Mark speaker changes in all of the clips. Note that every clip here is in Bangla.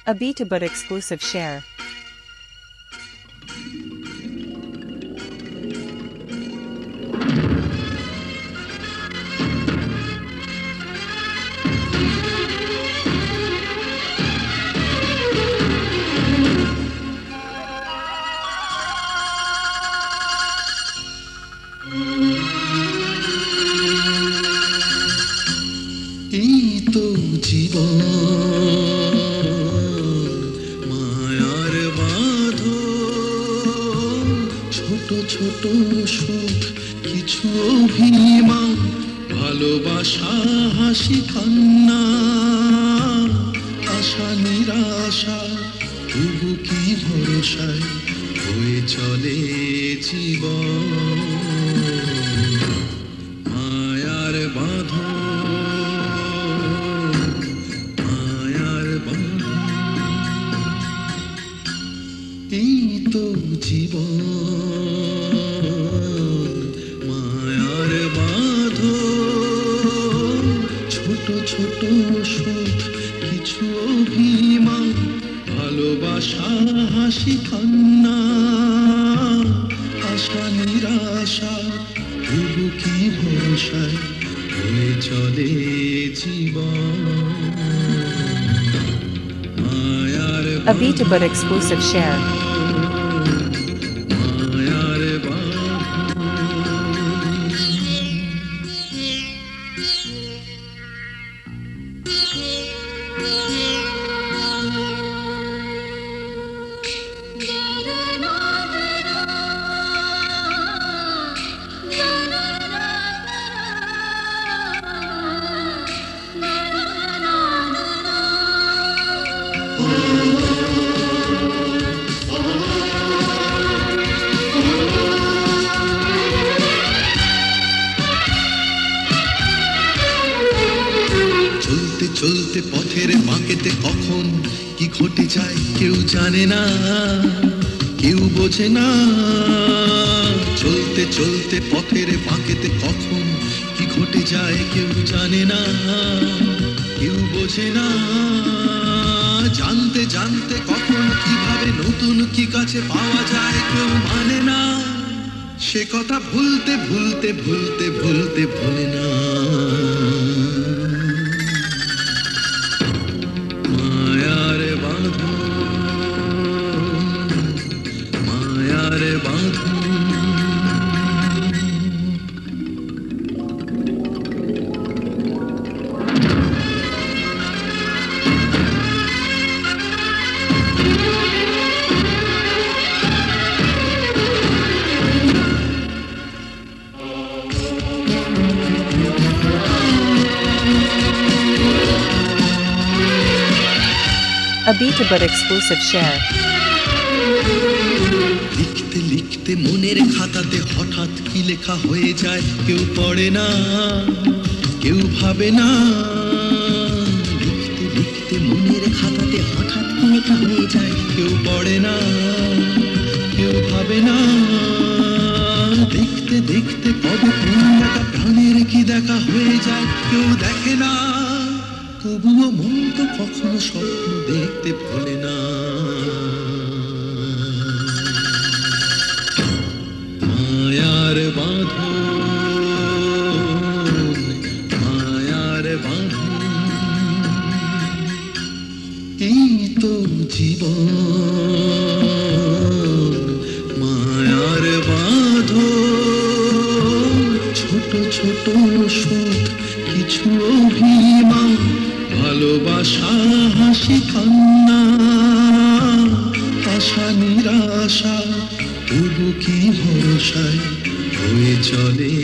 Speaker 1: A beta but exclusive share.
Speaker 2: এই তো জীবন মায়ার বাঁধন ছোট ছোট সুখ কিছু অভিমান ভালোবাসা হাসি কান্না আশা নিরাশা তবু কি ভরসায় হয়ে চলে জীবন মায়ার বাঁধন এই তো জীবন মায়ার বাঁধন ছোট ছোট সুখ কিছু অভিমান ভালোবাসা হাসি কান্না আশা নিরাশা তবু কি ভরসায় হয়ে চলে জীবন
Speaker 1: A beta but exclusive share.
Speaker 2: চলতে চলতে পথের বাঁকেতে কখন কি ঘটে যায় কেউ জানে না কেউ বোঝে না চলতে চলতে পথের বাঁকেতে কখন কি ঘটে যায় কেউ জানে না কেউ বোঝে না জানতে জানতে কখন কিভাবে নতুন কি কাছে পাওয়া যায় কেউ মানে না সে কথা ভুলতে ভুলতে ভুলতে ভুলতে ভুলে না মায়ার বাঁধন মায়ার বাঁধন
Speaker 1: A beta but exclusive share.
Speaker 2: লিখতে লিখতে মনের খাতাতে হঠাৎ কি লেখা হয়ে যায় কেউ পড়ে না কেউ ভাবে না লিখতে লিখতে মনের খাতাতে হঠাৎ কি লেখা হয়ে যায় কেউ পড়ে না কেউ ভাবে না দেখতে দেখতে কবে কোন দেখা প্রাণের কি দেখা হয়ে যায় কেউ দেখে না তবুও মন তো কখনো স্বপ্ন দেখতে ভোলে না মায়ার বাঁধন মায়ার বাঁধন এই তো জীবন মায়ার বাঁধন ছোট ছোট সুখ কিছু অভিমান ভালোবাসা হাসি কান্না আশা নিরাশা তবু কি ভরসায় হয়ে চলে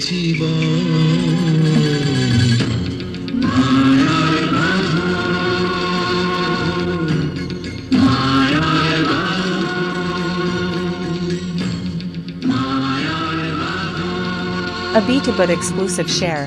Speaker 2: জীবন মায়ার বাঁধন মায়ার বাঁধন
Speaker 1: A beta but exclusive share.